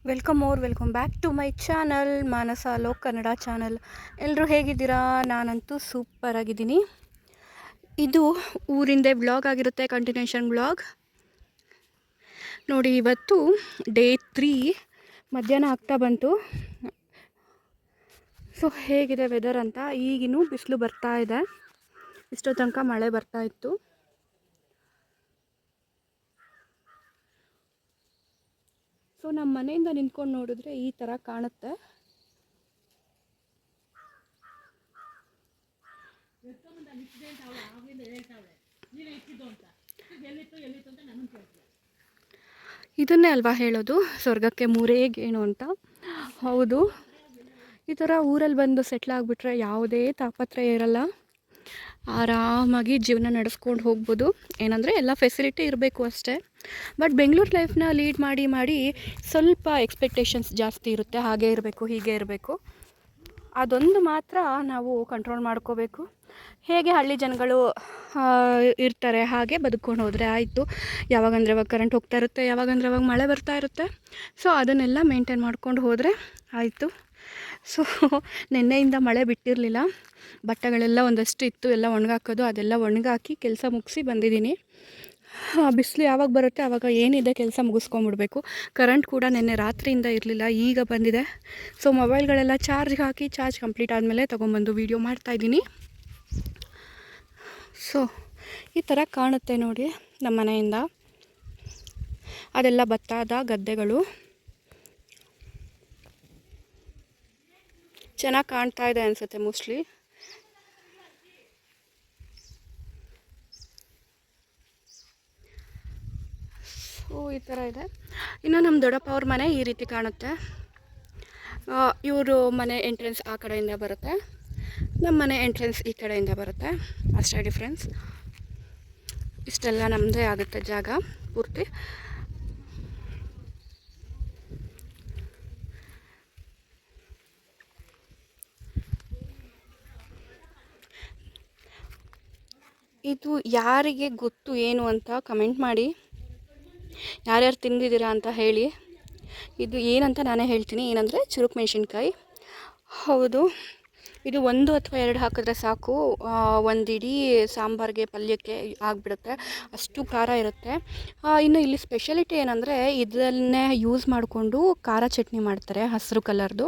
Welcome back to my channel Manasa Lok Kannada channel. ಎಲ್ಲರೂ ಹೇಗಿದ್ದೀರಾ? ನಾನಂತೂ ಸೂಪರ್ ಆಗಿದ್ದೀನಿ. ಇದು ಊರಿಂದೇ ವ್ಲಾಗ್ ಆಗಿರುತ್ತೆ, ಕಂಟಿನ್ಯೂಷನ್ ವ್ಲಾಗ್ ನೋಡಿ. ಇವತ್ತು ಡೇ 3 ಮಧ್ಯಾಹ್ನ ಆಗ್ತಾ ಬಂತು. ಸೊ ಹೇಗಿದೆ ವೆದರ್ ಅಂತ. ಈಗಿನೂ ಬಿಸಿಲು ಬರ್ತಾ ಇದೆ, ಇಷ್ಟೋ ತನಕ ಮಳೆ ಬರ್ತಾ ಇತ್ತು. ಸೊ ನಮ್ಮ ಮನೆಯಿಂದ ನಿಂತ್ಕೊಂಡು ನೋಡಿದ್ರೆ ಈ ಥರ ಕಾಣುತ್ತೆ. ಇದನ್ನೇ ಅಲ್ವಾ ಹೇಳೋದು ಸ್ವರ್ಗಕ್ಕೆ ಮೂರೇ ಗೇಣು ಅಂತ. ಹೌದು, ಈ ಥರ ಊರಲ್ಲಿ ಬಂದು ಸೆಟ್ಲ್ ಆಗಿಬಿಟ್ರೆ ಯಾವುದೇ ತಾಪತ್ರಯ ಇರಲ್ಲ, ಆರಾಮಾಗಿ ಜೀವನ ನಡೆಸ್ಕೊಂಡು ಹೋಗ್ಬೋದು. ಏನಂದರೆ ಎಲ್ಲ ಫೆಸಿಲಿಟಿ ಇರಬೇಕು ಅಷ್ಟೇ. ಬಟ್ ಬೆಂಗಳೂರು ಲೈಫ್ನ ಲೀಡ್ ಮಾಡಿ ಸ್ವಲ್ಪ ಎಕ್ಸ್ಪೆಕ್ಟೇಷನ್ಸ್ ಜಾಸ್ತಿ ಇರುತ್ತೆ. ಹಾಗೆ ಇರಬೇಕು, ಹೀಗೆ ಇರಬೇಕು, ಅದೊಂದು ಮಾತ್ರ ನಾವು ಕಂಟ್ರೋಲ್ ಮಾಡ್ಕೋಬೇಕು. ಹೇಗೆ ಹಳ್ಳಿ ಜನಗಳು ಇರ್ತಾರೆ ಹಾಗೆ ಬದುಕೊಂಡು ಹೋದರೆ ಆಯಿತು. ಯಾವಾಗಂದ್ರೆ ಅವಾಗ ಕರೆಂಟ್ ಹೋಗ್ತಾ ಇರುತ್ತೆ, ಯಾವಾಗಂದ್ರೆ ಅವಾಗ ಮಳೆ ಬರ್ತಾ ಇರುತ್ತೆ. ಸೊ ಅದನ್ನೆಲ್ಲ ಮೇಂಟೈನ್ ಮಾಡ್ಕೊಂಡು ಹೋದರೆ ಆಯಿತು. ಸೊ ನಿನ್ನೆಯಿಂದ ಮಳೆ ಬಿಟ್ಟಿರಲಿಲ್ಲ, ಬಟ್ಟೆಗಳೆಲ್ಲ ಒಂದಷ್ಟು ಇತ್ತು, ಎಲ್ಲ ಒಣಗಾಕೋದು, ಅದೆಲ್ಲ ಒಣಗಾಕಿ ಕೆಲಸ ಮುಗಿಸಿ ಬಂದಿದ್ದೀನಿ. ಬಿಸಿಲು ಯಾವಾಗ ಬರುತ್ತೆ ಆವಾಗ ಏನಿದೆ ಕೆಲಸ ಮುಗಿಸ್ಕೊಂಬಿಡ್ಬೇಕು. ಕರೆಂಟ್ ಕೂಡ ನಿನ್ನೆ ರಾತ್ರಿಯಿಂದ ಇರಲಿಲ್ಲ, ಈಗ ಬಂದಿದೆ. ಸೊ ಮೊಬೈಲ್ಗಳೆಲ್ಲ ಚಾರ್ಜ್ಗೆ ಹಾಕಿ ಚಾರ್ಜ್ ಕಂಪ್ಲೀಟ್ ಆದಮೇಲೆ ತೊಗೊಂಬಂದು ವೀಡಿಯೋ ಮಾಡ್ತಾಯಿದ್ದೀನಿ. ಸೊ ಈ ಥರ ಕಾಣುತ್ತೆ ನೋಡಿ ನಮ್ಮ ಮನೆಯಿಂದ. ಅದೆಲ್ಲ ಭತ್ತದ ಗದ್ದೆಗಳು, ಚೆನ್ನಾಗಿ ಕಾಣ್ತಾ ಇದೆ ಅನಿಸುತ್ತೆ ಮೋಸ್ಟ್ಲಿ. ಸೊ ಈ ಥರ ಇದೆ. ಇನ್ನು ನಮ್ಮ ದೊಡ್ಡಪ್ಪ ಅವ್ರ ಮನೆ ಈ ರೀತಿ ಕಾಣುತ್ತೆ. ಇವರು ಮನೆ ಎಂಟ್ರೆನ್ಸ್ ಆ ಕಡೆಯಿಂದ ಬರುತ್ತೆ, ನಮ್ಮ ಮನೆ ಎಂಟ್ರೆನ್ಸ್ ಈ ಕಡೆಯಿಂದ ಬರುತ್ತೆ, ಅಷ್ಟೇ ಡಿಫ್ರೆನ್ಸ್. ಇಷ್ಟೆಲ್ಲ ನಮ್ಮದೇ ಆಗುತ್ತೆ ಜಾಗ ಪೂರ್ತಿ. ಇದು ಯಾರಿಗೆ ಗೊತ್ತು ಏನು ಅಂತ ಕಮೆಂಟ್ ಮಾಡಿ, ಯಾರ್ಯಾರು ತಿಂದಿದ್ದೀರಾ ಅಂತ ಹೇಳಿ. ಇದು ಏನಂತ ನಾನೇ ಹೇಳ್ತೀನಿ. ಏನಂದರೆ ಚುರುಕು ಮೆಣಸಿನ್ಕಾಯಿ. ಹೌದು, ಇದು 1 ಅಥವಾ 2 ಹಾಕಿದ್ರೆ ಸಾಕು, ಒಂದು ಇಡೀ ಸಾಂಬಾರಿಗೆ ಪಲ್ಯಕ್ಕೆ ಆಗಿಬಿಡುತ್ತೆ, ಅಷ್ಟು ಖಾರ ಇರುತ್ತೆ. ಇನ್ನು ಇಲ್ಲಿ ಸ್ಪೆಷಾಲಿಟಿ ಏನಂದರೆ ಇದನ್ನೇ ಯೂಸ್ ಮಾಡಿಕೊಂಡು ಖಾರ ಚಟ್ನಿ ಮಾಡ್ತಾರೆ, ಹಸಿರು ಕಲರ್ದು.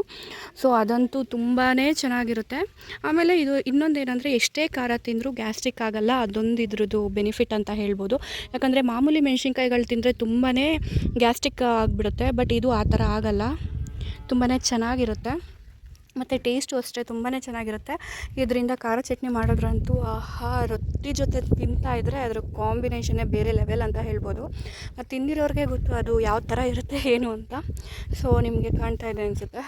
ಸೊ ಅದಂತೂ ತುಂಬಾ ಚೆನ್ನಾಗಿರುತ್ತೆ. ಆಮೇಲೆ ಇದು ಇನ್ನೊಂದೇನೆಂದರೆ ಎಷ್ಟೇ ಖಾರ ತಿಂದರೂ ಗ್ಯಾಸ್ಟ್ರಿಕ್ ಆಗೋಲ್ಲ, ಅದೊಂದು ಇದ್ರದ್ದು ಬೆನಿಫಿಟ್ ಅಂತ ಹೇಳ್ಬೋದು. ಯಾಕಂದರೆ ಮಾಮೂಲಿ ಮೆಣಸಿನ್ಕಾಯಿಗಳು ತಿಂದರೆ ತುಂಬಾ ಗ್ಯಾಸ್ಟ್ರಿಕ್ ಆಗಿಬಿಡುತ್ತೆ, ಬಟ್ ಇದು ಆ ಥರ ಆಗೋಲ್ಲ, ತುಂಬಾ ಚೆನ್ನಾಗಿರುತ್ತೆ. ಮತ್ತು ಟೇಸ್ಟು ಅಷ್ಟೇ ತುಂಬಾ ಚೆನ್ನಾಗಿರುತ್ತೆ. ಇದರಿಂದ ಖಾರ ಚಟ್ನಿ ಮಾಡೋದ್ರಂತೂ ಆಹಾ, ರೊಟ್ಟಿ ಜೊತೆ ತಿಂತಾಯಿದ್ರೆ ಅದ್ರ ಕಾಂಬಿನೇಷನ್ನೇ ಬೇರೆ ಲೆವೆಲ್ ಅಂತ ಹೇಳ್ಬೋದು. ತಿಂದಿರೋರಿಗೆ ಗೊತ್ತು ಅದು ಯಾವ ಥರ ಇರುತ್ತೆ ಏನು ಅಂತ. ಸೊ ನಿಮಗೆ ಕಾಣ್ತಾ ಇದೆ ಅನಿಸುತ್ತೆ,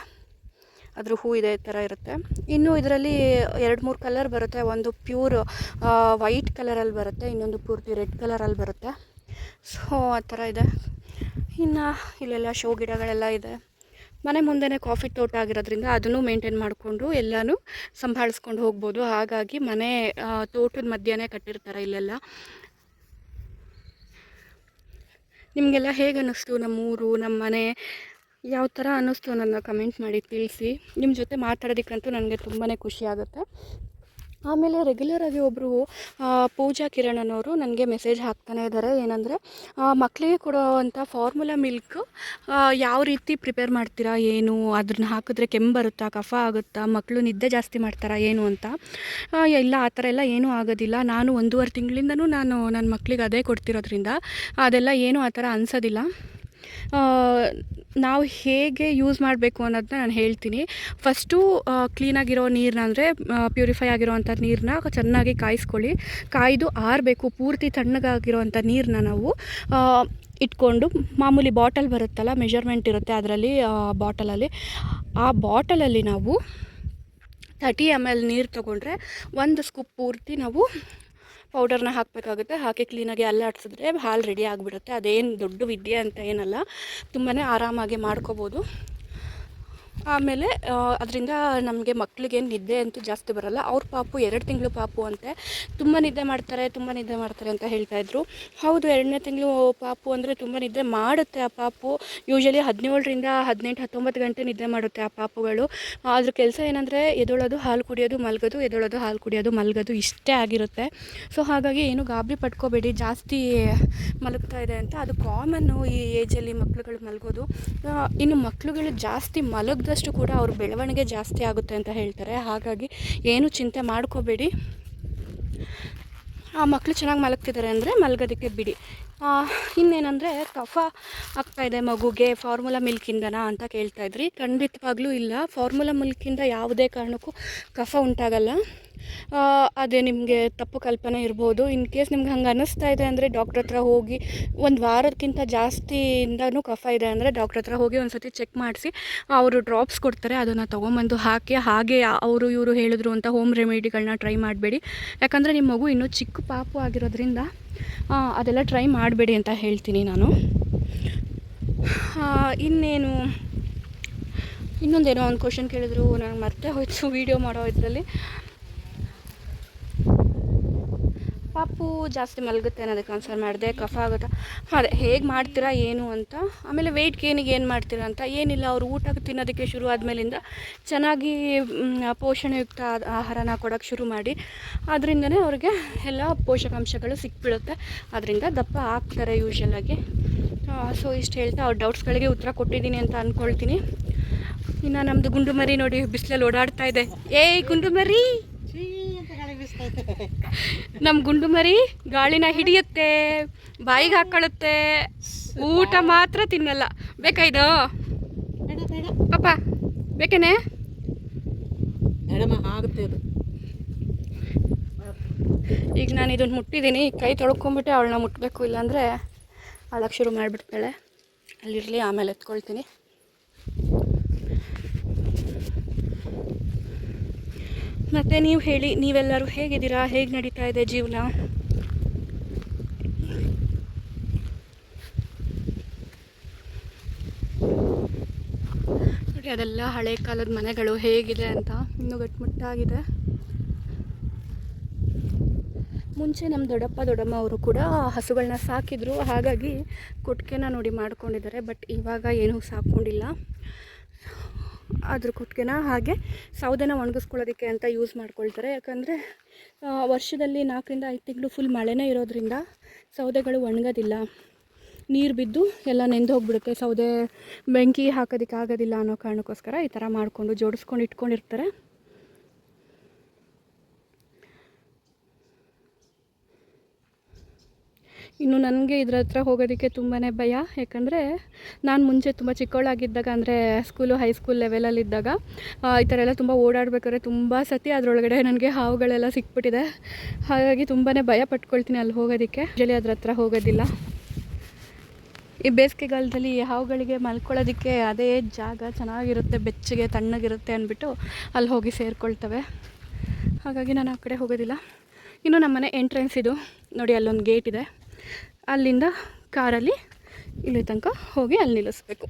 ಅದ್ರ ಹೂ ಇದೆ ಥರ ಇರುತ್ತೆ. ಇನ್ನು ಇದರಲ್ಲಿ 2-3 ಕಲರ್ ಬರುತ್ತೆ. ಒಂದು ಪ್ಯೂರ್ ವೈಟ್ ಕಲರಲ್ಲಿ ಬರುತ್ತೆ, ಇನ್ನೊಂದು ಪೂರ್ತಿ ರೆಡ್ ಕಲರಲ್ಲಿ ಬರುತ್ತೆ. ಸೊ ಆ ಥರ ಇದೆ. ಇನ್ನು ಇಲ್ಲೆಲ್ಲ ಶೋ ಗಿಡಗಳೆಲ್ಲ ಇದೆ. ಮನೆ ಮುಂದೆನೇ ಕಾಫಿ ತೋಟ ಆಗಿರೋದ್ರಿಂದ ಅದನ್ನು ಮೇಂಟೈನ್ ಮಾಡಿಕೊಂಡು ಎಲ್ಲನೂ ಸಂಭಾಳಿಸ್ಕೊಂಡು ಹೋಗ್ಬೋದು. ಹಾಗಾಗಿ ಮನೆ ತೋಟದ ಮಧ್ಯೆನೇ ಕಟ್ಟಿರ್ತಾರೆ ಇಲ್ಲೆಲ್ಲ. ನಿಮಗೆಲ್ಲ ಹೇಗೆ ಅನ್ನಿಸ್ತು ನಮ್ಮೂರು, ನಮ್ಮ ಮನೆ ಯಾವ ಥರ ಅನ್ನಿಸ್ತು ಅನ್ನೋದನ್ನ ಕಮೆಂಟ್ ಮಾಡಿ ತಿಳಿಸಿ. ನಿಮ್ಮ ಜೊತೆ ಮಾತಾಡೋದಕ್ಕಂತೂ ನನಗೆ ತುಂಬಾ ಖುಷಿ ಆಗುತ್ತೆ. ಆಮೇಲೆ ರೆಗ್ಯುಲರಾಗಿ ಒಬ್ಬರು ಪೂಜಾ ಕಿರಣ್ ಅನ್ನೋರು ನನಗೆ ಮೆಸೇಜ್ ಹಾಕ್ತಾನೆ ಇದ್ದಾರೆ. ಏನಂದರೆ ಮಕ್ಕಳಿಗೆ ಕೊಡೋವಂಥ ಫಾರ್ಮುಲಾ ಮಿಲ್ಕ್ ಯಾವ ರೀತಿ ಪ್ರಿಪೇರ್ ಮಾಡ್ತೀರಾ, ಏನು ಅದನ್ನ ಹಾಕಿದ್ರೆ ಕೆಮ್ಮು ಬರುತ್ತಾ, ಕಫ ಆಗುತ್ತಾ, ಮಕ್ಕಳು ನಿದ್ದೆ ಜಾಸ್ತಿ ಮಾಡ್ತಾರಾ ಏನು ಅಂತ. ಇಲ್ಲ, ಆ ಥರ ಎಲ್ಲ ಏನೂ ಆಗೋದಿಲ್ಲ. ನಾನು 1.5 ತಿಂಗಳಿಂದನೂ ನನ್ನ ಮಕ್ಕಳಿಗೆ ಅದೇ ಕೊಡ್ತಿರೋದ್ರಿಂದ ಅದೆಲ್ಲ ಏನೂ ಆ ಥರ ಅನಿಸೋದಿಲ್ಲ. ನಾವು ಹೇಗೆ ಯೂಸ್ ಮಾಡಬೇಕು ಅನ್ನೋದನ್ನ ನಾನು ಹೇಳ್ತೀನಿ. ಫಸ್ಟು ಕ್ಲೀನಾಗಿರೋ ನೀರನ್ನ, ಅಂದರೆ ಪ್ಯೂರಿಫೈ ಆಗಿರೋವಂಥ ನೀರನ್ನ ಚೆನ್ನಾಗಿ ಕಾಯಿಸ್ಕೊಳ್ಳಿ. ಕಾಯ್ದು ಆರಬೇಕು. ಪೂರ್ತಿ ತಣ್ಣಗಾಗಿರೋವಂಥ ನೀರನ್ನ ನಾವು ಇಟ್ಕೊಂಡು, ಮಾಮೂಲಿ ಬಾಟಲ್ ಬರುತ್ತಲ್ಲ, ಮೆಜರ್ಮೆಂಟ್ ಇರುತ್ತೆ ಅದರಲ್ಲಿ, ಬಾಟಲಲ್ಲಿ, ಆ ಬಾಟಲಲ್ಲಿ ನಾವು 30 ml ನೀರು ತೊಗೊಂಡ್ರೆ 1 ಸ್ಕೂಪ್ ಪೂರ್ತಿ ನಾವು ಪೌಡರ್ನ ಹಾಕಬೇಕಾಗುತ್ತೆ. ಹಾಕಿ ಕ್ಲೀನಾಗಿ ಅಲ್ಲಾಡಿಸಿದ್ರೆ ಹಾಲು ರೆಡಿ ಆಗಿಬಿಡುತ್ತೆ. ಅದೇನು ದೊಡ್ಡ ವಿದ್ಯೆ ಅಂತ ಏನಲ್ಲ, ತುಂಬಾ ಆರಾಮಾಗಿ ಮಾಡ್ಕೋಬೋದು. ಆಮೇಲೆ ಅದರಿಂದ ನಮಗೆ ಮಕ್ಕಳಿಗೆ ನಿದ್ದೆ ಅಂತೂ ಜಾಸ್ತಿ ಬರೋಲ್ಲ. ಅವ್ರ ಪಾಪು 2 ತಿಂಗಳು ಪಾಪು ಅಂತೆ, ತುಂಬ ನಿದ್ದೆ ಮಾಡ್ತಾರೆ ಅಂತ ಹೇಳ್ತಾಯಿದ್ರು. ಹೌದು, 2ನೇ ತಿಂಗಳು ಪಾಪು ಅಂದರೆ ತುಂಬ ನಿದ್ದೆ ಮಾಡುತ್ತೆ ಆ ಪಾಪು. ಯೂಶಲಿ 17ರಿಂದ 18, 19 ಗಂಟೆ ನಿದ್ದೆ ಮಾಡುತ್ತೆ ಆ ಪಾಪುಗಳು. ಅದ್ರ ಕೆಲಸ ಏನಂದರೆ ಎದೊಳೋದು, ಹಾಲು ಕುಡಿಯೋದು, ಮಲಗೋದು, ಎದೊಳೋದು, ಹಾಲು ಕುಡಿಯೋದು, ಮಲಗೋದು, ಇಷ್ಟೇ ಆಗಿರುತ್ತೆ. ಸೊ ಹಾಗಾಗಿ ಏನು ಗಾಬರಿ ಪಡ್ಕೋಬೇಡಿ ಜಾಸ್ತಿ ಮಲಗ್ತಾ ಇದೆ ಅಂತ. ಅದು ಕಾಮನ್ನು ಈ ಏಜಲ್ಲಿ ಮಕ್ಳುಗಳು ಮಲಗೋದು. ಇನ್ನು ಮಕ್ಳುಗಳು ಜಾಸ್ತಿ ಮಲಗಿದಷ್ಟು ಕೂಡ ಅವ್ರ ಬೆಳವಣಿಗೆ ಜಾಸ್ತಿ ಆಗುತ್ತೆ ಅಂತ ಹೇಳ್ತಾರೆ. ಹಾಗಾಗಿ ಏನು ಚಿಂತೆ ಮಾಡ್ಕೋಬೇಡಿ. ಆ ಮಕ್ಕಳು ಚೆನ್ನಾಗಿ ಮಲಗ್ತಿದ್ದಾರೆ ಅಂದರೆ ಮಲಗೋದಕ್ಕೆ ಬಿಡಿ. ಇನ್ನೇನಂದರೆ ಕಫ ಆಗ್ತಾಯಿದೆ ಮಗುಗೆ ಫಾರ್ಮುಲಾ ಮಿಲ್ಕಿಂದನಾ ಅಂತ ಕೇಳ್ತಾಯಿದ್ರಿ. ಖಂಡಿತವಾಗ್ಲೂ ಇಲ್ಲ, ಫಾರ್ಮುಲಾ ಮಿಲ್ಕಿಂದ ಯಾವುದೇ ಕಾರಣಕ್ಕೂ ಕಫ ಉಂಟಾಗಲ್ಲ. ಅದೇ ನಿಮಗೆ ತಪ್ಪು ಕಲ್ಪನೆ ಇರ್ಬೋದು. ಇನ್ ಕೇಸ್ ನಿಮ್ಗೆ ಹಂಗೆ ಅನ್ನಿಸ್ತಾ ಇದೆ ಅಂದರೆ ಡಾಕ್ಟ್ರ್ ಹತ್ರ ಹೋಗಿ, 1 ವಾರಕ್ಕಿಂತ ಜಾಸ್ತಿಯಿಂದನೂ ಕಫ ಇದೆ ಅಂದರೆ ಡಾಕ್ಟ್ರ್ ಹತ್ರ ಹೋಗಿ ಒಂದು ಸತಿ ಚೆಕ್ ಮಾಡಿಸಿ ಅವರು ಡ್ರಾಪ್ಸ್ ಕೊಡ್ತಾರೆ, ಅದನ್ನು ತೊಗೊಂಬಂದು ಹಾಕಿ. ಹಾಗೆ ಅವರು ಇವರು ಹೇಳಿದ್ರು ಅಂತ ಹೋಮ್ ರೆಮಿಡಿಗಳನ್ನ ಟ್ರೈ ಮಾಡಬೇಡಿ. ಯಾಕಂದರೆ ನಿಮ್ಮ ಮಗು ಇನ್ನೂ ಚಿಕ್ಕ ಪಾಪು ಆಗಿರೋದ್ರಿಂದ ಅದೆಲ್ಲ ಟ್ರೈ ಮಾಡಬೇಡಿ ಅಂತ ಹೇಳ್ತೀನಿ ನಾನು. ಇನ್ನೊಂದೇನೋ ಒಂದು ಕ್ವಶನ್ ಕೇಳಿದ್ರು, ನನಗೆ ಮರ್ತೇ ಹೋಯ್ತು ವೀಡಿಯೋ ಮಾಡೋ ಇದರಲ್ಲಿ. ಪಾಪು ಜಾಸ್ತಿ ಮಲಗುತ್ತೆ ಅನ್ನೋದಕ್ಕೆ ಆನ್ಸರ್ ಮಾಡಿದೆ. ಕಫ ಆಗುತ್ತಾ, ಅದೇ ಹೇಗೆ ಮಾಡ್ತೀರಾ ಏನು ಅಂತ. ಆಮೇಲೆ ವೆಯ್ಟ್ ಗೇನಿಗೆ ಏನು ಮಾಡ್ತೀರಾ ಅಂತ. ಏನಿಲ್ಲ, ಅವರು ಊಟ ತಿನ್ನೋದಕ್ಕೆ ಶುರು ಆದಮೇಲಿಂದ ಚೆನ್ನಾಗಿ ಪೋಷಣೆಯುಕ್ತ ಆಹಾರನ ಕೊಡೋಕ್ಕೆ ಶುರು ಮಾಡಿ. ಅದರಿಂದನೇ ಅವ್ರಿಗೆ ಎಲ್ಲ ಪೋಷಕಾಂಶಗಳು ಸಿಕ್ಬಿಡುತ್ತೆ. ಅದರಿಂದ ದಪ್ಪ ಆಗ್ತಾರೆ ಯೂಶಲಾಗಿ. ಸೊ ಇಷ್ಟು ಹೇಳ್ತಾ ಅವ್ರ ಡೌಟ್ಸ್ಗಳಿಗೆ ಉತ್ತರ ಕೊಟ್ಟಿದ್ದೀನಿ ಅಂತ ಅಂದ್ಕೊಳ್ತೀನಿ. ಇನ್ನು ನಮ್ಮದು ಗುಂಡು ಮರಿ ನೋಡಿ ಬಿಸಿಲಲ್ಲಿ ಓಡಾಡ್ತಾ ಇದೆ. ಏಯ್ ಗುಂಡು ಮರಿ, ನಮ್ಮ ಗುಂಡು ಮರಿ ಗಾಳಿನ ಹಿಡಿಯುತ್ತೆ, ಬಾಯಿಗೆ ಹಾಕೊಳ್ಳುತ್ತೆ, ಊಟ ಮಾತ್ರ ತಿನ್ನಲ್ಲ. ಬೇಕಾ ಇದು ಪಾಪ? ಬೇಕೇನೆ? ಆಗುತ್ತೆ ಅದು. ಈಗ ನಾನು ಇದನ್ನು ಮುಟ್ಟಿದ್ದೀನಿ, ಕೈ ತೊಳ್ಕೊಂಬಿಟ್ಟೆ ಅವಳನ್ನ ಮುಟ್ಟಬೇಕು, ಇಲ್ಲಾಂದರೆ ಅಳಕ್ಕೆ ಶುರು ಮಾಡಿಬಿಡ್ತಾಳೆ. ಅಲ್ಲಿರಲಿ, ಆಮೇಲೆ ಎತ್ಕೊಳ್ತೀನಿ. ಮತ್ತು ನೀವು ಹೇಳಿ, ನೀವೆಲ್ಲರೂ ಹೇಗಿದ್ದೀರಾ? ಹೇಗೆ ನಡೀತಾ ಇದೆ ಜೀವನ? ನೋಡಿ, ಅದೆಲ್ಲ ಹಳೆ ಕಾಲದ ಮನೆಗಳು ಹೇಗಿದೆ ಅಂತ ಇನ್ನೂ ಗಟ್ಟಿಮುಟ್ಟಾಗಿದೆ. ಮುಂಚೆ ನಮ್ಮ ದೊಡ್ಡಮ್ಮ ಅವರು ಕೂಡ ಹಸುಗಳನ್ನ ಸಾಕಿದ್ರು, ಹಾಗಾಗಿ ಕೊಟ್ಟಿಗೆನ ನೋಡಿ ಮಾಡ್ಕೊಂಡಿದ್ದಾರೆ. ಬಟ್ ಇವಾಗ ಏನೂ ಸಾಕೊಂಡಿಲ್ಲ. ಅದ್ರ ಕೊಟ್ಟಿಗೆನ ಹಾಗೆ ಸೌದೆನ ಒಣಗಿಸ್ಕೊಳ್ಳೋದಕ್ಕೆ ಅಂತ ಯೂಸ್ ಮಾಡ್ಕೊಳ್ತಾರೆ. ಯಾಕಂದರೆ ವರ್ಷದಲ್ಲಿ 4ರಿಂದ 5 ತಿಂಗಳು ಫುಲ್ ಮಳೆನೇ ಇರೋದ್ರಿಂದ ಸೌದೆಗಳು ಒಣಗೋದಿಲ್ಲ, ನೀರು ಬಿದ್ದು ಎಲ್ಲ ನೆಂದು ಹೋಗ್ಬಿಡುತ್ತೆ. ಸೌದೆ ಬೆಂಕಿ ಹಾಕೋದಕ್ಕೆ ಆಗೋದಿಲ್ಲ ಅನ್ನೋ ಕಾರಣಕ್ಕೋಸ್ಕರ ಈ ಥರ ಮಾಡಿಕೊಂಡು ಜೋಡಿಸ್ಕೊಂಡು ಇಟ್ಕೊಂಡಿರ್ತಾರೆ. ಇನ್ನು ನನಗೆ ಇದ್ರ ಹತ್ರ ಹೋಗೋದಕ್ಕೆ ತುಂಬಾ ಭಯ. ಯಾಕಂದರೆ ನಾನು ಮುಂಚೆ ತುಂಬ ಚಿಕ್ಕವಳಾಗಿದ್ದಾಗ, ಅಂದರೆ ಸ್ಕೂಲು ಹೈಸ್ಕೂಲ್ ಲೆವೆಲಲ್ಲಿದ್ದಾಗ ಈ ಥರ ಎಲ್ಲ ತುಂಬ ಓಡಾಡಬೇಕಾದ್ರೆ ತುಂಬ ಸತಿ ಅದರೊಳಗಡೆ ನನಗೆ ಹಾವುಗಳೆಲ್ಲ ಸಿಕ್ಬಿಟ್ಟಿದೆ. ಹಾಗಾಗಿ ತುಂಬಾ ಭಯ ಪಟ್ಕೊಳ್ತೀನಿ ಅಲ್ಲಿ ಹೋಗೋದಕ್ಕೆ. ಯೂಶಲಿ ಅದ್ರ ಹತ್ರ ಹೋಗೋದಿಲ್ಲ. ಈ ಬೇಸಿಗೆಗಾಲದಲ್ಲಿ ಹಾವುಗಳಿಗೆ ಮಲ್ಕೊಳ್ಳೋದಕ್ಕೆ ಅದೇ ಜಾಗ ಚೆನ್ನಾಗಿರುತ್ತೆ, ಬೆಚ್ಚಗೆ ತಣ್ಣಗಿರುತ್ತೆ ಅಂದ್ಬಿಟ್ಟು ಅಲ್ಲಿ ಹೋಗಿ ಸೇರಿಕೊಳ್ತವೆ. ಹಾಗಾಗಿ ನಾನು ಆ ಕಡೆ ಹೋಗೋದಿಲ್ಲ. ಇನ್ನು ನಮ್ಮನೆ ಎಂಟ್ರೆನ್ಸ್ ಇದು ನೋಡಿ, ಅಲ್ಲೊಂದು ಗೇಟ್ ಇದೆ. ಅಲ್ಲಿಂದ ಕಾರಲ್ಲಿ ಇಲ್ಲಿ ತನಕ ಹೋಗಿ ಅಲ್ಲಿ ನಿಲ್ಲಿಸ್ಬೇಕು.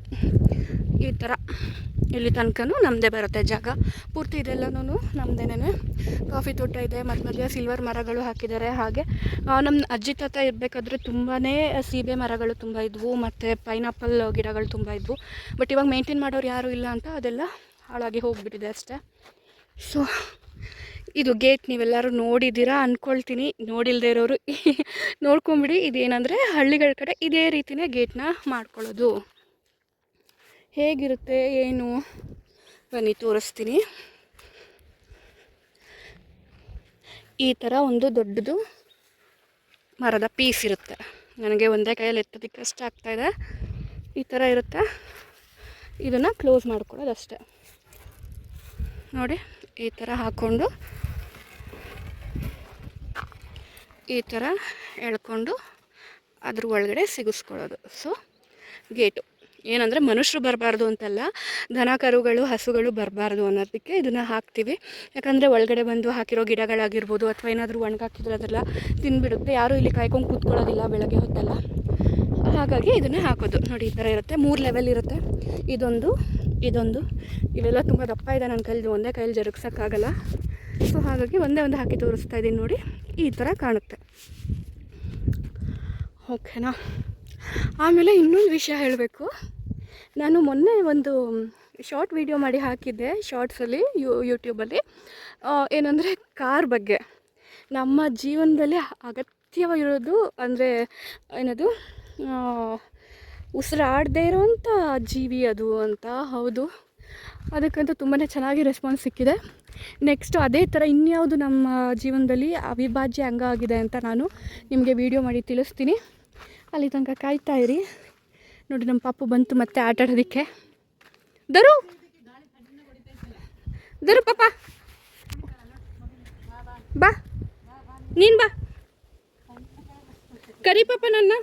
ಈ ಥರ ಇಲ್ಲಿ ತನಕನೂ ನಮ್ಮದೇ ಬರುತ್ತೆ ಜಾಗ ಪೂರ್ತಿ. ಇದೆಲ್ಲನೂ ನಮ್ಮದೇನೇ. ಕಾಫಿ ತೋಟ ಇದೆ, ಮತ್ತು ಮಧ್ಯ ಸಿಲ್ವರ್ ಮರಗಳು ಹಾಕಿದ್ದಾರೆ. ಹಾಗೆ ನಮ್ಮ ಅಜ್ಜಿ ತಾತ ಇರಬೇಕಾದ್ರೆ ತುಂಬಾ ಸೀಬೆ ಮರಗಳು ತುಂಬ ಇದ್ವು, ಮತ್ತು ಪೈನಾಪಲ್ ಗಿಡಗಳು ತುಂಬ ಇದ್ವು. ಬಟ್ ಇವಾಗ ಮೇಂಟೈನ್ ಮಾಡೋರು ಯಾರೂ ಇಲ್ಲ ಅಂತ ಅದೆಲ್ಲ ಹಾಳಾಗಿ ಹೋಗಿಬಿಟ್ಟಿದೆ ಅಷ್ಟೇ. ಸೊ ಇದು ಗೇಟ್ ನೀವೆಲ್ಲರೂ ನೋಡಿದ್ದೀರಾ ಅಂದ್ಕೊಳ್ತೀನಿ. ನೋಡಿಲ್ಲದೆ ಇರೋರು ನೋಡ್ಕೊಂಬಿಡಿ. ಇದೇನಂದರೆ ಹಳ್ಳಿಗಳ ಕಡೆ ಇದೇ ರೀತಿಯೇ ಗೇಟ್ನ ಮಾಡ್ಕೊಳ್ಳೋದು. ಹೇಗಿರುತ್ತೆ ಏನು ಬನ್ನಿ ತೋರಿಸ್ತೀನಿ. ಈ ಥರ ಒಂದು ದೊಡ್ಡದು ಮರದ ಪೀಸ್ ಇರುತ್ತೆ. ನನಗೆ ಒಂದೇ ಕೈಯಲ್ಲಿ ಎತ್ತೋದಕ್ಕೆ ಕಷ್ಟ ಆಗ್ತಾಯಿದೆ. ಈ ಥರ ಇರುತ್ತೆ. ಇದನ್ನು ಕ್ಲೋಸ್ ಮಾಡ್ಕೊಳ್ಳೋದು ಅಷ್ಟೇ. ನೋಡಿ, ಈ ಥರ ಹಾಕ್ಕೊಂಡು ಈ ಥರ ಎಳ್ಕೊಂಡು ಅದ್ರ ಒಳಗಡೆ ಸಿಗಿಸ್ಕೊಳ್ಳೋದು. ಸೊ ಗೇಟು ಏನಂದರೆ ಮನುಷ್ಯರು ಬರಬಾರ್ದು ಅಂತಲ್ಲ, ದನ ಕರುಗಳು ಹಸುಗಳು ಬರಬಾರ್ದು ಅನ್ನೋದಕ್ಕೆ ಇದನ್ನು ಹಾಕ್ತೀವಿ. ಯಾಕಂದರೆ ಒಳಗಡೆ ಬಂದು ಹಾಕಿರೋ ಗಿಡಗಳಾಗಿರ್ಬೋದು ಅಥವಾ ಏನಾದರೂ ಒಣಗಾಕಿದ್ರೆ ಅದೆಲ್ಲ ತಿಂದುಬಿಡುತ್ತೆ. ಯಾರೂ ಇಲ್ಲಿ ಕಾಯ್ಕೊಂಡು ಕೂತ್ಕೊಳ್ಳೋದಿಲ್ಲ ಬೆಳಗ್ಗೆ ಹೊತ್ತೆಲ್ಲ. ಹಾಗಾಗಿ ಇದನ್ನು ಹಾಕೋದು. ನೋಡಿ, ಈ ಥರ ಇರುತ್ತೆ. 3 ಲೆವೆಲ್ ಇರುತ್ತೆ. ಇದೊಂದು, ಇದೊಂದು. ಇವೆಲ್ಲ ತುಂಬ ದಪ್ಪ ಇದೆ ನನ್ನ ಕೈಲಿ, ಒಂದೇ ಕೈಲಿ ಜರುಗ್ಸೋಕ್ಕಾಗಲ್ಲ. ಸೊ ಹಾಗಾಗಿ ಒಂದೇ ಒಂದು ಹಾಕಿ ತೋರಿಸ್ತಾ ಇದ್ದೀನಿ ನೋಡಿ, ಈ ಥರ ಕಾಣುತ್ತೆ. ಓಕೆನಾ. ಆಮೇಲೆ ಇನ್ನೊಂದು ವಿಷಯ ಹೇಳಬೇಕು. ನಾನು ಮೊನ್ನೆ ಒಂದು ಶಾರ್ಟ್ ವಿಡಿಯೋ ಮಾಡಿ ಹಾಕಿದ್ದೆ ಶಾರ್ಟ್ಸಲ್ಲಿ ಯೂಟ್ಯೂಬಲ್ಲಿ. ಏನಂದರೆ ಕಾರ್ ಬಗ್ಗೆ. ನಮ್ಮ ಜೀವನದಲ್ಲಿ ಅಗತ್ಯವಾಗಿರೋದು ಅಂದರೆ ಏನದು, ಉಸಿರಾಡದೇ ಇರೋವಂಥ ಜೀವಿ ಅದು ಅಂತ. ಹೌದು, ಅದಕ್ಕಂತೂ ತುಂಬಾ ಚೆನ್ನಾಗಿ ರೆಸ್ಪಾನ್ಸ್ ಸಿಕ್ಕಿದೆ. ನೆಕ್ಸ್ಟು ಅದೇ ಥರ ಇನ್ಯಾವುದು ನಮ್ಮ ಜೀವನದಲ್ಲಿ ಅವಿಭಾಜ್ಯ ಅಂಗ ಆಗಿದೆ ಅಂತ ನಾನು ನಿಮಗೆ ವಿಡಿಯೋ ಮಾಡಿ ತಿಳಿಸ್ತೀನಿ. ಅಲ್ಲಿ ತನಕ ಕಾಯ್ತಾ ಇರಿ. ನೋಡಿ ನಮ್ಮ ಪಾಪು ಬಂತು ಮತ್ತೆ ಆಟ ಆಡೋದಕ್ಕೆ. ದರು ದರು ಪಾಪ ಬಾ, ನೀನು ಬಾ, ಕರಿ ಪಾಪ ನನ್ನ.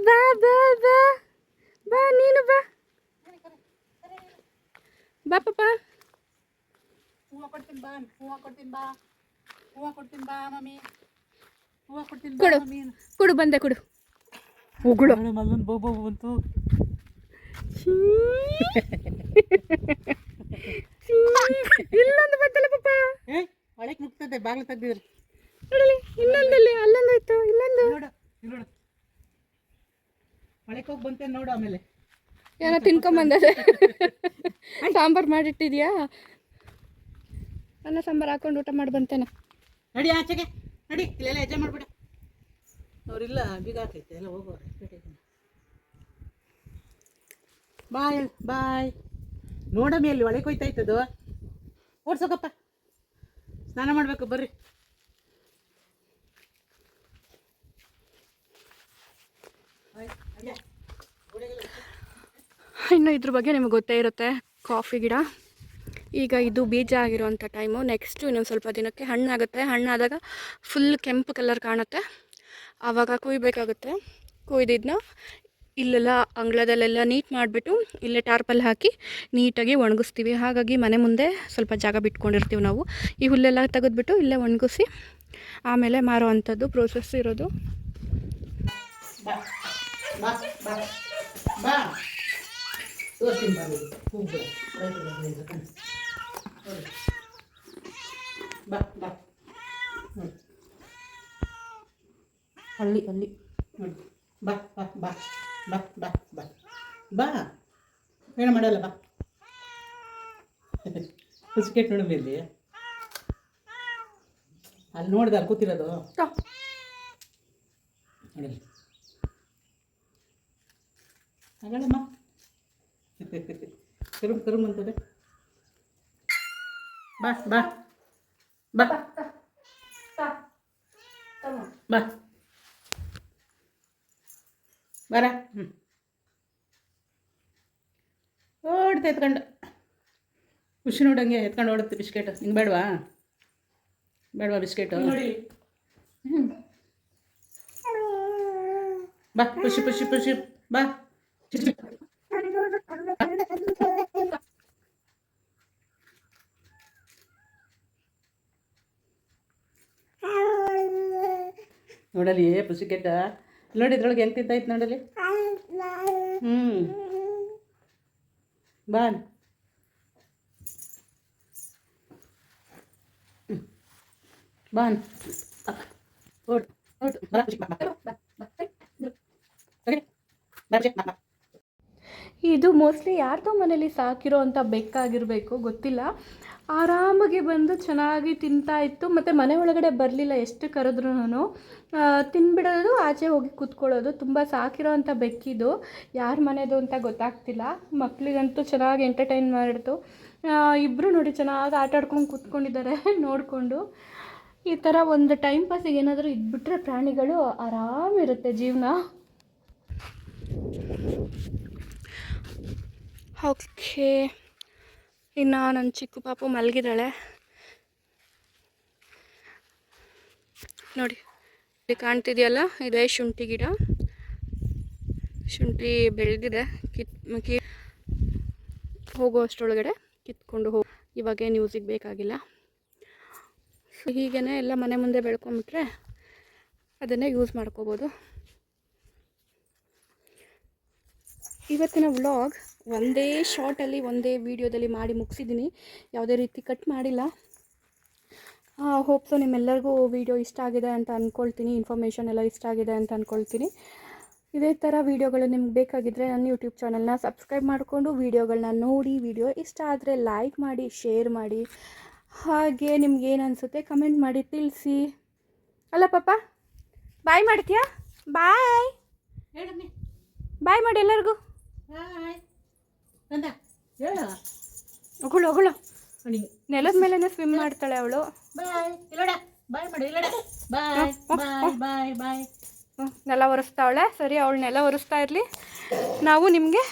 ಬಾ ಬಾ ಬಾ ಬಾ, ನೀನು ಬಾ ಬಾ ಪಾಪ. ಹೂವು ಕೊಡ್ತೀನಿ ಬಾ, ಹೂವು ಕೊಡ್ತೀನಿ ಬಾ, ಹೂವು ಕೊಡ್ತೀನಿ ಬಾ ಮಮ್ಮಿ, ಹೂವು ಕೊಡ್ತೀನಿ ಕೊಡು ಕೊಡು, ಬಂದೆ ಕೊಡು. ಉಗುಳು ಮಲ್ಲನ್ ಬೋಬೋ ಬಂತು. ಇಲ್ಲೊಂದು ಬರ್ತಲ್ಲ ಪಾಪ. ಒಳಗೆ ನುಗ್ತದೆ, ಬಾಗಿಲು ತೆಗ್ದಿದ್ರು ನೋಡಲಿ. ಇನ್ನೊಂದಲ್ಲಿ ಅಲ್ಲೊಂದಾಯ್ತು, ಇಲ್ಲೊಂದು ನೋಡು. ನೋಡು ಒಳಗೆ ಹೋಗಿ ಬಂತೇನೆ ನೋಡು. ಆಮೇಲೆ ಏನೋ ತಿನ್ಕೊಂಬಂದದೆ. ಸಾಂಬಾರು ಮಾಡಿಟ್ಟಿದ್ಯಾ? ಅನ್ನ ಸಾಂಬಾರು ಹಾಕೊಂಡು ಊಟ ಮಾಡಿ ಬಂತೇನೆ. ನಡಿ ಆಚೆಗೆ ನಡಿ, ಇಲ್ಲೆಲ್ಲ ಹೆಜ್ಜೆ ಮಾಡ್ಬಿಡ. ಅವರಿಲ್ಲ, ಬೀಗ ಹಾಕೈತೆ ಎಲ್ಲ ಹೋಗೋರು. ಬಾಯ್ ಬಾಯ್. ನೋಡಮ್ಮಿ ಅಲ್ಲಿ ಒಳಗೆ ಹೋಯ್ತಾಯ್ತದು. ಓಡ್ಸೋಕಪ್ಪ, ಸ್ನಾನ ಮಾಡಬೇಕು ಬರ್ರಿ. ಇನ್ನು ಇದ್ರ ಬಗ್ಗೆ ನಿಮಗೆ ಗೊತ್ತೇ ಇರುತ್ತೆ, ಕಾಫಿ ಗಿಡ. ಈಗ ಇದು ಬೀಜ ಆಗಿರೋವಂಥ ಟೈಮು. ನೆಕ್ಸ್ಟು ಇನ್ನೊಂದು ಸ್ವಲ್ಪ ದಿನಕ್ಕೆ ಹಣ್ಣಾಗುತ್ತೆ. ಹಣ್ಣಾದಾಗ ಫುಲ್ ಕೆಂಪು ಕಲರ್ ಕಾಣುತ್ತೆ. ಆವಾಗ ಕುಯ್ಬೇಕಾಗುತ್ತೆ. ಕುಯ್ದಿದ್ದನ್ನ ಇಲ್ಲೆಲ್ಲ ಅಂಗಳದಲ್ಲೆಲ್ಲ ನೀಟ್ ಮಾಡಿಬಿಟ್ಟು ಇಲ್ಲೇ ಟಾರ್ಪಲ್ಲಿ ಹಾಕಿ ನೀಟಾಗಿ ಒಣಗಿಸ್ತೀವಿ. ಹಾಗಾಗಿ ಮನೆ ಮುಂದೆ ಸ್ವಲ್ಪ ಜಾಗ ಬಿಟ್ಕೊಂಡಿರ್ತೀವಿ ನಾವು. ಈ ಹುಲ್ಲೆಲ್ಲ ತೆಗೆದ್ಬಿಟ್ಟು ಇಲ್ಲೇ ಒಣಗಿಸಿ ಆಮೇಲೆ ಮಾರೋ ಅಂಥದ್ದು ಪ್ರೋಸೆಸ್ ಇರೋದು. ಅಲ್ಲಿ ಅಲ್ಲಿ ನೋಡಿ. ಬಾ ಬಾ ಬಾ ಬಾ ಬಾ ಬಾ ಬಾ, ಏನು ಮಾಡಲ್ಲ ಬಾ. ಬಿಸ್ಕೆಟ್ ನೋಡು ಮೇಲೆ ಅಲ್ಲಿ ನೋಡಿದೆ, ಅಲ್ಲಿ ಕೂತಿರೋದು ನೋಡಿ. ಹಾಗಳಮ್ಮ ಕರುಮ್ ಕರುಮ್ ಅಂತದೆ. ಬಾ ಬಾ ಬಾ ಬಾ ಬರ. ಓಡ್ತಾ ಎತ್ಕೊಂಡು ಖುಷಿ ನೋಡಂಗೆ ಎತ್ಕೊಂಡು ಓಡುತ್ತೆ ಬಿಸ್ಕೆಟ್. ಹಿಂಗೆ ಬೇಡವಾ? ಬೇಡವಾ ಬಿಸ್ಕೆಟು? ಬಾ ಖುಷಿ ಖುಷಿ ಖುಷಿ ಬಾ. ನೋಡಲಿ ಪುಸಿಕೆಟ್ಟ ನೋಡಿ, ಇದ್ರೊಳಗೆ ಹೆಂಗೆ ತಿಂತಾಯ್ತು ನೋಡಲಿ. ಬಾನ್ ಬಾನ್ ಓಡ್ ಓಡ್ ಬಾ ಖುಷಿ ಬಾ ಬಾ. ಇದು ಮೋಸ್ಟ್ಲಿ ಯಾರ್ದೋ ಮನೇಲಿ ಸಾಕಿರೋ ಅಂಥ ಬೆಕ್ಕಾಗಿರಬೇಕು, ಗೊತ್ತಿಲ್ಲ. ಆರಾಮಾಗಿ ಬಂದು ಚೆನ್ನಾಗಿ ತಿಂತಾ ಇತ್ತು. ಮತ್ತು ಮನೆ ಒಳಗಡೆ ಬರಲಿಲ್ಲ, ಎಷ್ಟು ಕರೆದ್ರೂ ತಿನ್ಬಿಡೋದು, ಆಚೆ ಹೋಗಿ ಕೂತ್ಕೊಳ್ಳೋದು. ತುಂಬ ಸಾಕಿರೋ ಅಂಥ ಬೆಕ್ಕಿದು. ಯಾರ ಮನೆದು ಅಂತ ಗೊತ್ತಾಗ್ತಿಲ್ಲ. ಮಕ್ಕಳಿಗಂತೂ ಚೆನ್ನಾಗಿ ಎಂಟರ್ಟೈನ್ ಮಾಡಿಡ್ತು. ಇಬ್ಬರು ನೋಡಿ ಚೆನ್ನಾಗಿ ಆಟ ಆಡ್ಕೊಂಡು ಕೂತ್ಕೊಂಡಿದ್ದಾರೆ ನೋಡಿಕೊಂಡು. ಈ ಥರ ಒಂದು ಟೈಮ್ ಪಾಸಿಗೆ ಏನಾದರೂ ಇದ್ಬಿಟ್ರೆ ಪ್ರಾಣಿಗಳು ಆರಾಮಿರುತ್ತೆ ಜೀವನ. ಓಕೆ, ಇನ್ನು ನನ್ನ ಚಿಕ್ಕ ಪಾಪು ಮಲಗಿದ್ದಾಳೆ ನೋಡಿ. ಇಲ್ಲಿ ಕಾಣ್ತಿದೆಯಲ್ಲ, ಇದೇ ಶುಂಠಿ ಗಿಡ. ಶುಂಠಿ ಬೆಳೆದಿದೆ. ಹೋಗೋ ಅಷ್ಟರೊಳಗಡೆ ಕಿತ್ಕೊಂಡು ಹೋಗಿ. ಇವಾಗೇ ನ್ಯೂಸಿಗೆ ಬೇಕಾಗಿಲ್ಲ. ಸೊ ಹೀಗೇ ಎಲ್ಲ ಮನೆ ಮುಂದೆ ಬೆಳ್ಕೊಂಬಿಟ್ರೆ ಅದನ್ನೇ ಯೂಸ್ ಮಾಡ್ಕೋಬೋದು. ಇವತ್ತಿನ ವ್ಲಾಗ್ ಒಂದೇ ಶಾರ್ಟಲ್ಲಿ ಒಂದೇ ವೀಡಿಯೋದಲ್ಲಿ ಮಾಡಿ ಮುಗಿಸಿದ್ದೀನಿ. ಯಾವುದೇ ರೀತಿ ಕಟ್ ಮಾಡಿಲ್ಲ. ಹೋಪ್ ಸೊ ನಿಮ್ಮೆಲ್ಲರಿಗೂ ವೀಡಿಯೋ ಇಷ್ಟ ಆಗಿದೆ ಅಂತ ಅಂದ್ಕೊಳ್ತೀನಿ. ಇನ್ಫಾರ್ಮೇಷನ್ ಎಲ್ಲ ಇಷ್ಟ ಆಗಿದೆ ಅಂತ ಅಂದ್ಕೊಳ್ತೀನಿ. ಇದೇ ಥರ ವೀಡಿಯೋಗಳು ನಿಮ್ಗೆ ಬೇಕಾಗಿದ್ದರೆ ನನ್ನ ಯೂಟ್ಯೂಬ್ ಚಾನಲ್ನ ಸಬ್ಸ್ಕ್ರೈಬ್ ಮಾಡಿಕೊಂಡು ವೀಡಿಯೋಗಳನ್ನ ನೋಡಿ, ವಿಡಿಯೋ ಇಷ್ಟ ಆದರೆ ಲೈಕ್ ಮಾಡಿ, ಶೇರ್ ಮಾಡಿ, ಹಾಗೆ ನಿಮ್ಗೆ ಏನು ಅನಿಸುತ್ತೆ ಕಮೆಂಟ್ ಮಾಡಿ ತಿಳಿಸಿ. ಅಲ್ಲ ಪಾಪ, ಬಾಯ್ ಮಾಡ್ತೀಯಾ? ಬಾಯ್ ಹೇಳಮ್ಮಿ. ಬಾಯ್ ಮಾಡಿ ಎಲ್ಲರಿಗೂ. ಹಾಯ್ ಅಂದ ಹೇಳ. ಹೊಗಳು ಹೊಗಳು. ನೋಡಿ ನೆಲದ ಮೇಲೇ ಸ್ವಿಮ್ ಮಾಡ್ತಾಳೆ ಅವಳು. ಬಾಯ್ ಇಲ್ಲೋಡ. ಬಾಯ್ ಮಾಡಿ ಇಲ್ಲೋಡ. ಬಾಯ್ ಬಾಯ್ ಬಾಯ್ ಬಾಯ್. ನೆಲ ಒರೆಸ್ತಾವಳೆ. ಸರಿ, ಅವಳು ನೆಲ ಒರೆಸ್ತಾ ಇರಲಿ. ನಾವು ನಿಮಗೆ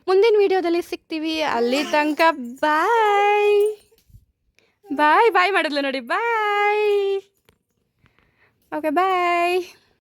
ಮುಂದಿನ ವೀಡಿಯೋದಲ್ಲಿ ಸಿಗ್ತೀವಿ. ಅಲ್ಲಿ ತನಕ ಬಾಯ್ ಬಾಯ್. ಬಾಯ್ ಮಾಡಿದ್ಲು ನೋಡಿ. ಬಾಯ್. ಓಕೆ ಬಾಯ್.